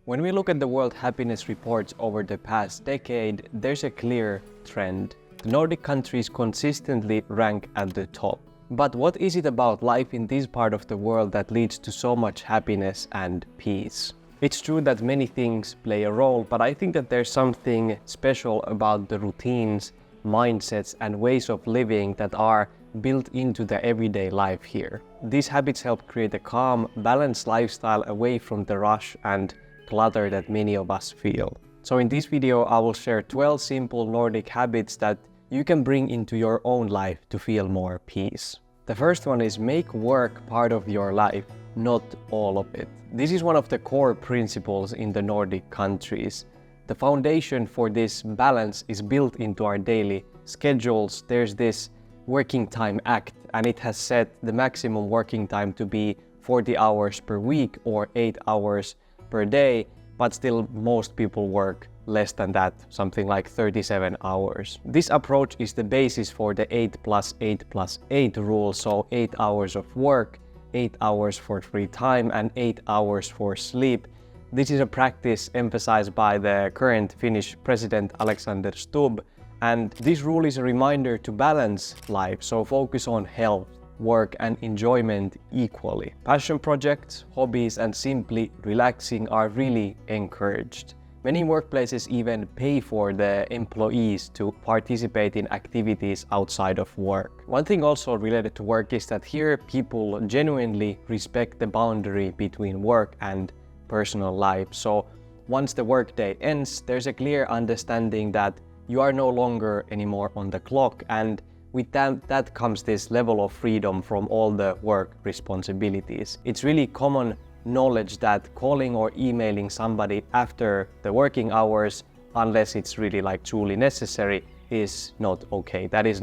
When we look at the World Happiness Reports over the past decade, there's a clear trend. The Nordic countries consistently rank at the top. But what is it about life in this part of the world that leads to so much happiness and peace? It's true that many things play a role, but I think that there's something special about the routines, mindsets, and ways of living that are built into the everyday life here. These habits help create a calm, balanced lifestyle away from the rush and clutter that many of us feel. So in this video, I will share 12 simple Nordic habits that you can bring into your own life to feel more peace. The first one is make work part of your life, not all of it. This is one of the core principles in the Nordic countries. The foundation for this balance is built into our daily schedules. There's this Working Time Act, and it has set the maximum working time to be 40 hours per week or 8 hours per day, but still most people work less than that, something like 37 hours. This approach is the basis for the 8+8+8 rule, so 8 hours of work, 8 hours for free time, and 8 hours for sleep. This is a practice emphasized by the current Finnish president Alexander Stubb, and this rule is a reminder to balance life, so focus on health, work, and enjoyment equally. Passion projects, hobbies, and simply relaxing are really encouraged. Many workplaces even pay for the employees to participate in activities outside of work. One thing also related to work is that here people genuinely respect the boundary between work and personal life. So once the workday ends, there's a clear understanding that you are no longer anymore on the clock, and with that comes this level of freedom from all the work responsibilities. It's really common knowledge that calling or emailing somebody after the working hours, unless it's really like truly necessary, is not okay. That is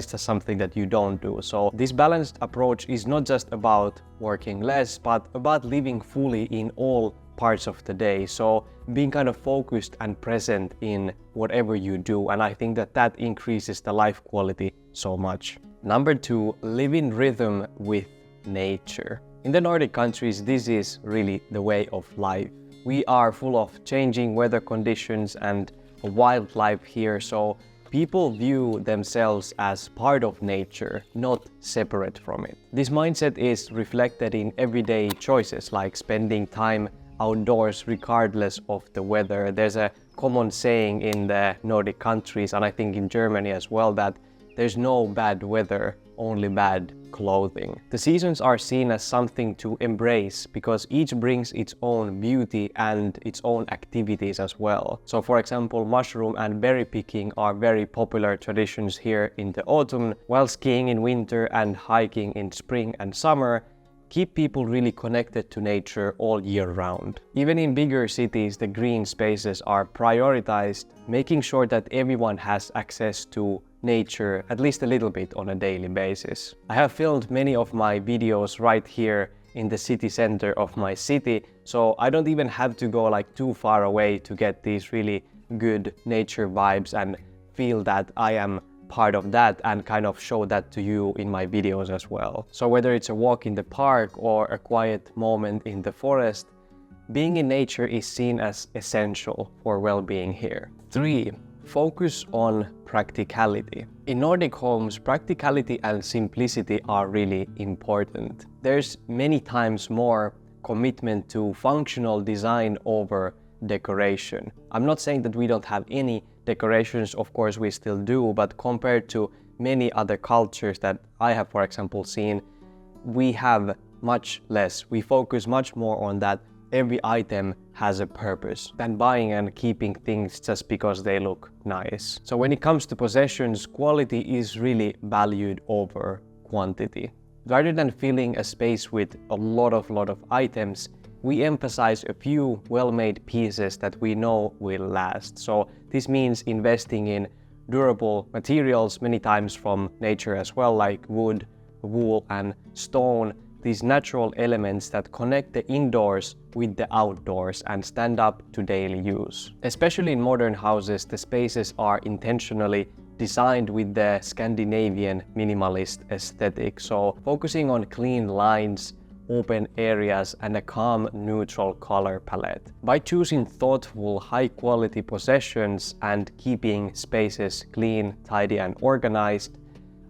just something that you don't do. So this balanced approach is not just about working less, but about living fully in all parts of the day. So being kind of focused and present in whatever you do. And I think that increases the life quality so much. Number 2, live in rhythm with nature. In the Nordic countries, this is really the way of life. We are full of changing weather conditions and wildlife here, so people view themselves as part of nature, not separate from it. This mindset is reflected in everyday choices like spending time outdoors regardless of the weather. There's a common saying in the Nordic countries, and I think in Germany as well, that there's no bad weather, only bad clothing. The seasons are seen as something to embrace because each brings its own beauty and its own activities as well. So for example, mushroom and berry picking are very popular traditions here in the autumn, while skiing in winter and hiking in spring and summer keep people really connected to nature all year round. Even in bigger cities, the green spaces are prioritized, making sure that everyone has access to nature at least a little bit on a daily basis. I have filmed many of my videos right here in the city center of my city, so I don't even have to go like too far away to get these really good nature vibes and feel that I am part of that and kind of show that to you in my videos as well. So whether it's a walk in the park or a quiet moment in the forest, being in nature is seen as essential for well-being here. 3, focus on practicality. In Nordic homes, practicality and simplicity are really important. There's many times more commitment to functional design over decoration. I'm not saying that we don't have any decorations, of course we still do, but compared to many other cultures that I have, for example, seen, we have much less. We focus much more on that every item has a purpose than buying and keeping things just because they look nice. So when it comes to possessions, quality is really valued over quantity. Rather than filling a space with a lot of items, we emphasize a few well-made pieces that we know will last. So this means investing in durable materials, many times from nature as well, like wood, wool, and stone. These natural elements that connect the indoors with the outdoors and stand up to daily use. Especially in modern houses, the spaces are intentionally designed with the Scandinavian minimalist aesthetic. So focusing on clean lines, open areas, and a calm, neutral color palette. By choosing thoughtful, high-quality possessions and keeping spaces clean, tidy, and organized,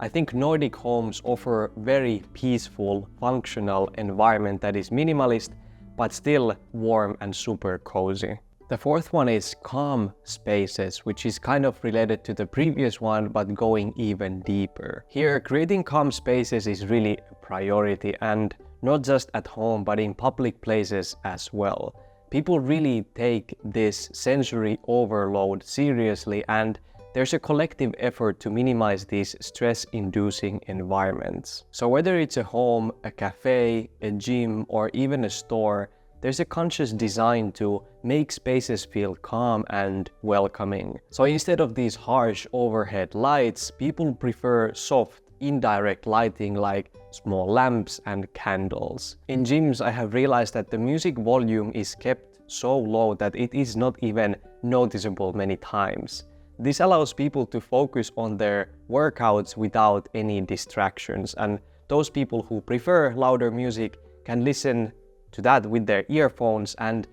I think Nordic homes offer very peaceful, functional environment that is minimalist, but still warm and super cozy. The fourth one is calm spaces, which is kind of related to the previous one, but going even deeper. Here, creating calm spaces is really a priority, and not just at home, but in public places as well. People really take this sensory overload seriously, and there's a collective effort to minimize these stress-inducing environments. So whether it's a home, a cafe, a gym, or even a store, there's a conscious design to make spaces feel calm and welcoming. So instead of these harsh overhead lights, people prefer soft, indirect lighting like small lamps and candles. In gyms, I have realized that the music volume is kept so low that it is not even noticeable many times. This allows people to focus on their workouts without any distractions, and those people who prefer louder music can listen to that with their earphones and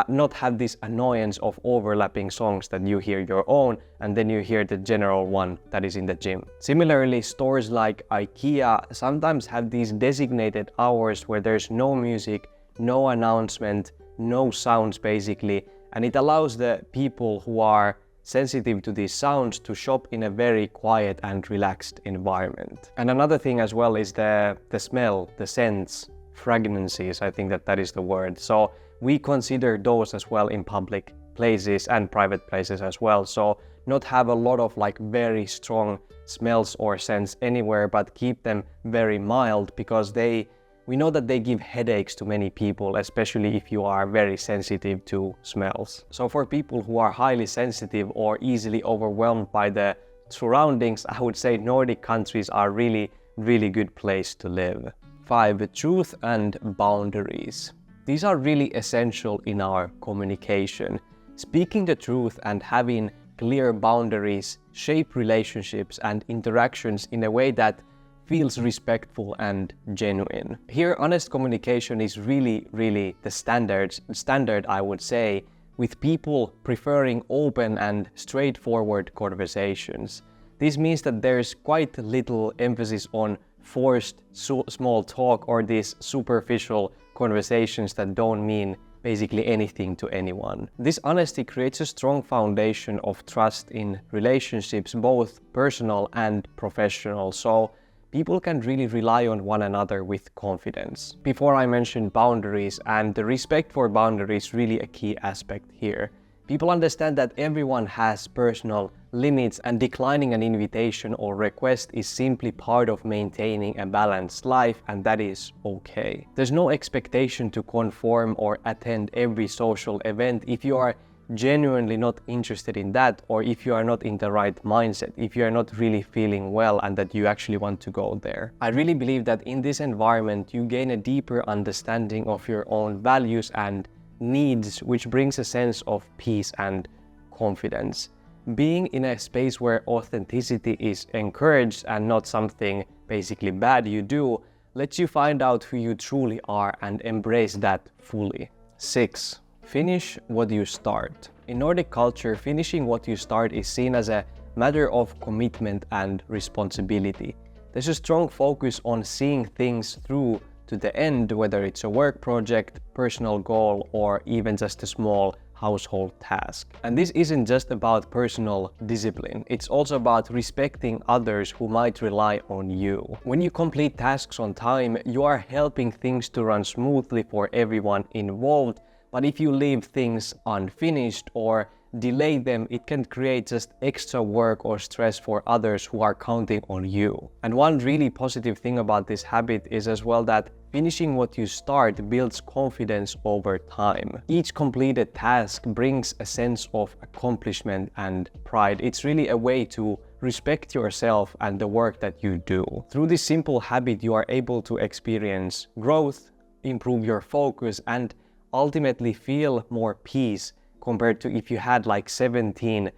not have this annoyance of overlapping songs that you hear your own and then you hear the general one that is in the gym. Similarly, stores like IKEA sometimes have these designated hours where there's no music, no announcement, no sounds basically, and it allows the people who are sensitive to these sounds to shop in a very quiet and relaxed environment. And another thing as well is the smell, the scents, fragrances, I think that is the word. So we consider those as well in public places and private places as well. So not have a lot of like very strong smells or scents anywhere, but keep them very mild, because we know that they give headaches to many people, especially if you are very sensitive to smells. So for people who are highly sensitive or easily overwhelmed by the surroundings, I would say Nordic countries are really good place to live. 5. Truth and boundaries. These are really essential in our communication. Speaking the truth and having clear boundaries shape relationships and interactions in a way that feels respectful and genuine. Here, honest communication is really the standard, I would say, with people preferring open and straightforward conversations. This means that there's quite little emphasis on forced small talk or these superficial conversations that don't mean basically anything to anyone. This honesty creates a strong foundation of trust in relationships, both personal and professional, so people can really rely on one another with confidence. Before I mentioned boundaries, and the respect for boundaries really a key aspect here. People understand that everyone has personal limits, and declining an invitation or request is simply part of maintaining a balanced life, and that is okay. There's no expectation to conform or attend every social event if you are genuinely not interested in that, or if you are not in the right mindset, if you are not really feeling well and that you actually want to go there. I really believe that in this environment you gain a deeper understanding of your own values and needs, which brings a sense of peace and confidence. Being in a space where authenticity is encouraged and not something basically bad you do lets you find out who you truly are and embrace that fully. 6. Finish what you start. In Nordic culture, finishing what you start is seen as a matter of commitment and responsibility. There's a strong focus on seeing things through to the end, whether it's a work project, personal goal, or even just a small household task. And this isn't just about personal discipline, it's also about respecting others who might rely on you. When you complete tasks on time, you are helping things to run smoothly for everyone involved, but if you leave things unfinished or delay them, it can create just extra work or stress for others who are counting on you. And one really positive thing about this habit is as well that finishing what you start builds confidence over time. Each completed task brings a sense of accomplishment and pride. It's really a way to respect yourself and the work that you do. Through this simple habit, you are able to experience growth, improve your focus, and ultimately feel more peace compared to if you had like 17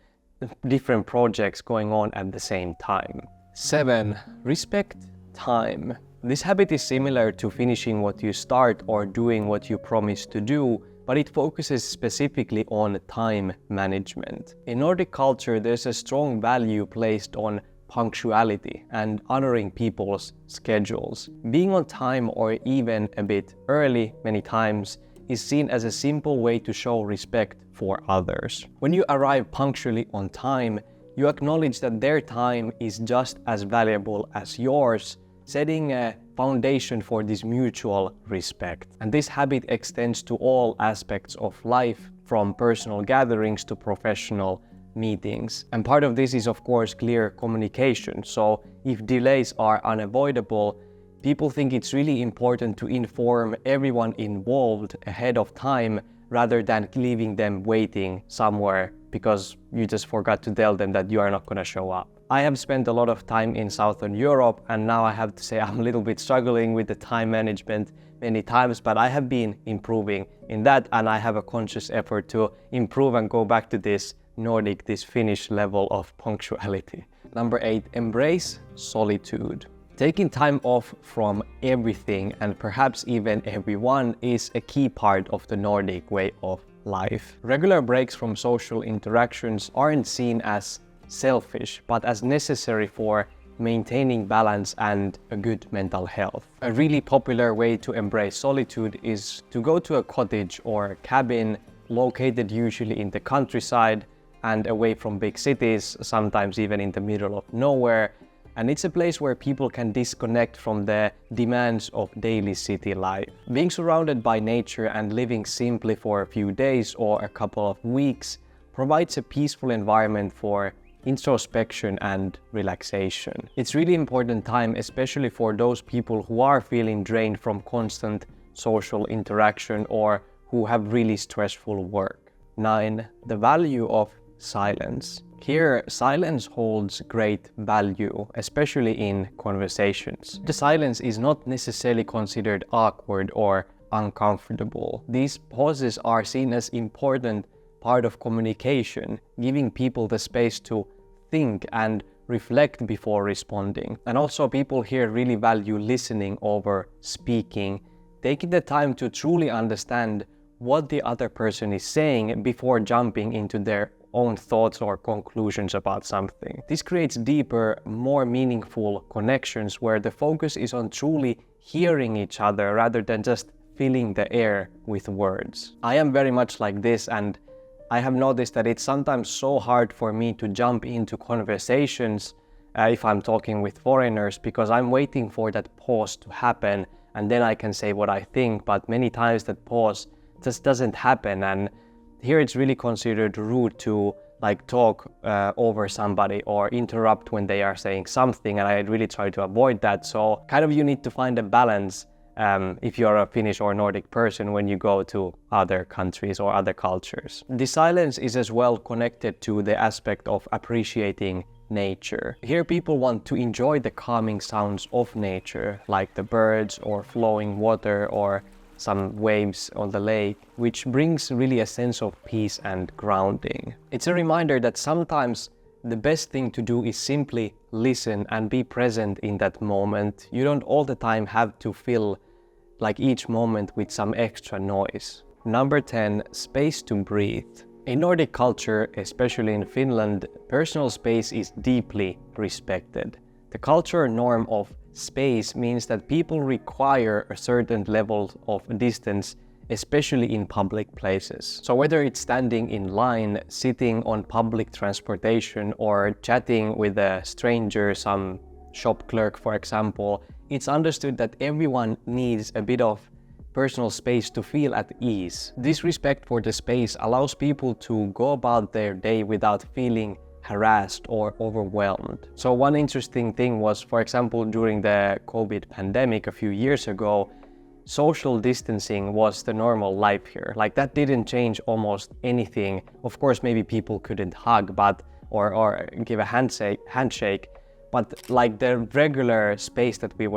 different projects going on at the same time. 7. Respect time. This habit is similar to finishing what you start or doing what you promise to do, but it focuses specifically on time management. In Nordic culture, there's a strong value placed on punctuality and honoring people's schedules. Being on time or even a bit early many times is seen as a simple way to show respect for others. When you arrive punctually on time, you acknowledge that their time is just as valuable as yours, setting a foundation for this mutual respect. And this habit extends to all aspects of life, from personal gatherings to professional meetings. And part of this is, of course, clear communication. So if delays are unavoidable, people think it's really important to inform everyone involved ahead of time rather than leaving them waiting somewhere because you just forgot to tell them that you are not going to show up. I have spent a lot of time in Southern Europe, and now I have to say I'm a little bit struggling with the time management many times, but I have been improving in that, and I have a conscious effort to improve and go back to this Nordic, this Finnish level of punctuality. Number 8, embrace solitude. Taking time off from everything and perhaps even everyone is a key part of the Nordic way of life. Regular breaks from social interactions aren't seen as selfish, but as necessary for maintaining balance and a good mental health. A really popular way to embrace solitude is to go to a cottage or a cabin located usually in the countryside and away from big cities, sometimes even in the middle of nowhere. And it's a place where people can disconnect from the demands of daily city life. Being surrounded by nature and living simply for a few days or a couple of weeks provides a peaceful environment for introspection and relaxation. It's really important time, especially for those people who are feeling drained from constant social interaction or who have really stressful work. 9. The value of silence. Here, silence holds great value, especially in conversations. The silence is not necessarily considered awkward or uncomfortable. These pauses are seen as important part of communication, giving people the space to think and reflect before responding. And also people here really value listening over speaking, taking the time to truly understand what the other person is saying before jumping into their own thoughts or conclusions about something. This creates deeper, more meaningful connections where the focus is on truly hearing each other rather than just filling the air with words. I am very much like this, and I have noticed that it's sometimes so hard for me to jump into conversations if I'm talking with foreigners, because I'm waiting for that pause to happen and then I can say what I think, but many times that pause just doesn't happen. And here it's really considered rude to talk over somebody or interrupt when they are saying something, and I really try to avoid that. So kind of you need to find a balance if you're a Finnish or Nordic person when you go to other countries or other cultures. The silence is as well connected to the aspect of appreciating nature. Here people want to enjoy the calming sounds of nature, like the birds or flowing water or some waves on the lake, which brings really a sense of peace and grounding. It's a reminder that sometimes the best thing to do is simply listen and be present in that moment. You don't all the time have to fill each moment with some extra noise. Number 10, space to breathe. In Nordic culture, especially in Finland, personal space is deeply respected. The cultural norm of space means that people require a certain level of distance, especially in public places. So whether it's standing in line, sitting on public transportation, or chatting with a stranger, some shop clerk for example, it's understood that everyone needs a bit of personal space to feel at ease. This respect for the space allows people to go about their day without feeling harassed or overwhelmed. So one interesting thing was, for example, during the COVID pandemic a few years ago, social distancing was the normal life here. That didn't change almost anything. Of course, maybe people couldn't hug or give a handshake, but the regular space that we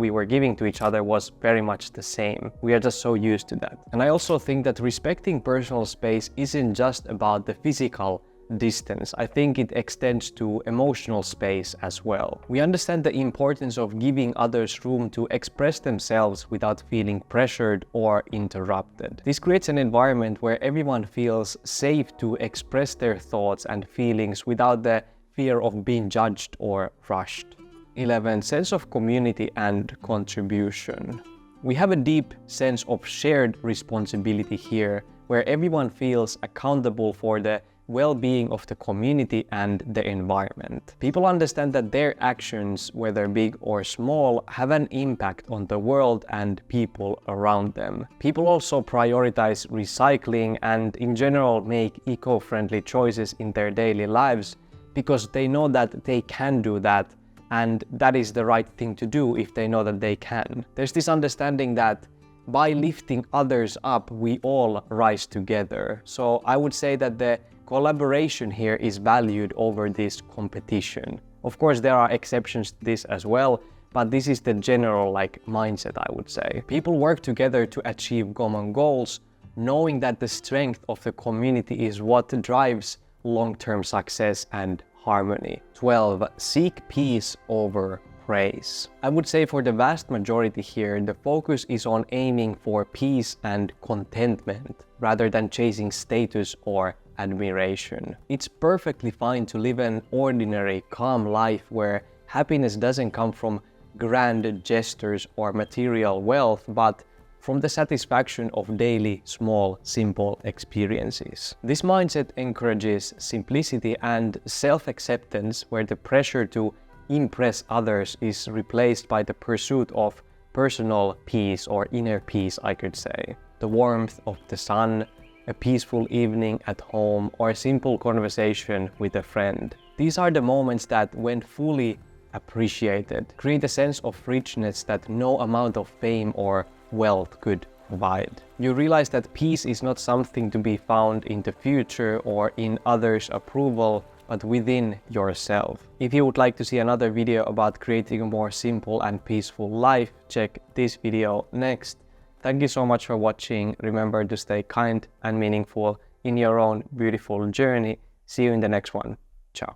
were giving to each other was very much the same. We are just so used to that. And I also think that respecting personal space isn't just about the physical distance. I think it extends to emotional space as well. We understand the importance of giving others room to express themselves without feeling pressured or interrupted. This creates an environment where everyone feels safe to express their thoughts and feelings without the fear of being judged or rushed. 11. Sense of community and contribution. We have a deep sense of shared responsibility here, where everyone feels accountable for the well-being of the community and the environment. People understand that their actions, whether big or small, have an impact on the world and people around them. People also prioritize recycling and in general make eco-friendly choices in their daily lives because they know that they can do that, and that is the right thing to do if they know that they can. There's this understanding that by lifting others up, we all rise together. So I would say that the collaboration here is valued over this competition. Of course, there are exceptions to this as well, but this is the general mindset, I would say. People work together to achieve common goals, knowing that the strength of the community is what drives long-term success and harmony. 12. Seek peace over praise. I would say for the vast majority here, the focus is on aiming for peace and contentment rather than chasing status or admiration. It's perfectly fine to live an ordinary, calm life where happiness doesn't come from grand gestures or material wealth, but from the satisfaction of daily, small, simple experiences. This mindset encourages simplicity and self-acceptance, where the pressure to impress others is replaced by the pursuit of personal peace or inner peace, I could say. The warmth of the sun, a peaceful evening at home, or a simple conversation with a friend. These are the moments that, when fully appreciated, create a sense of richness that no amount of fame or wealth could provide. You realize that peace is not something to be found in the future or in others' approval, but within yourself. If you would like to see another video about creating a more simple and peaceful life, check this video next. Thank you so much for watching. Remember to stay kind and meaningful in your own beautiful journey. See you in the next one. Ciao.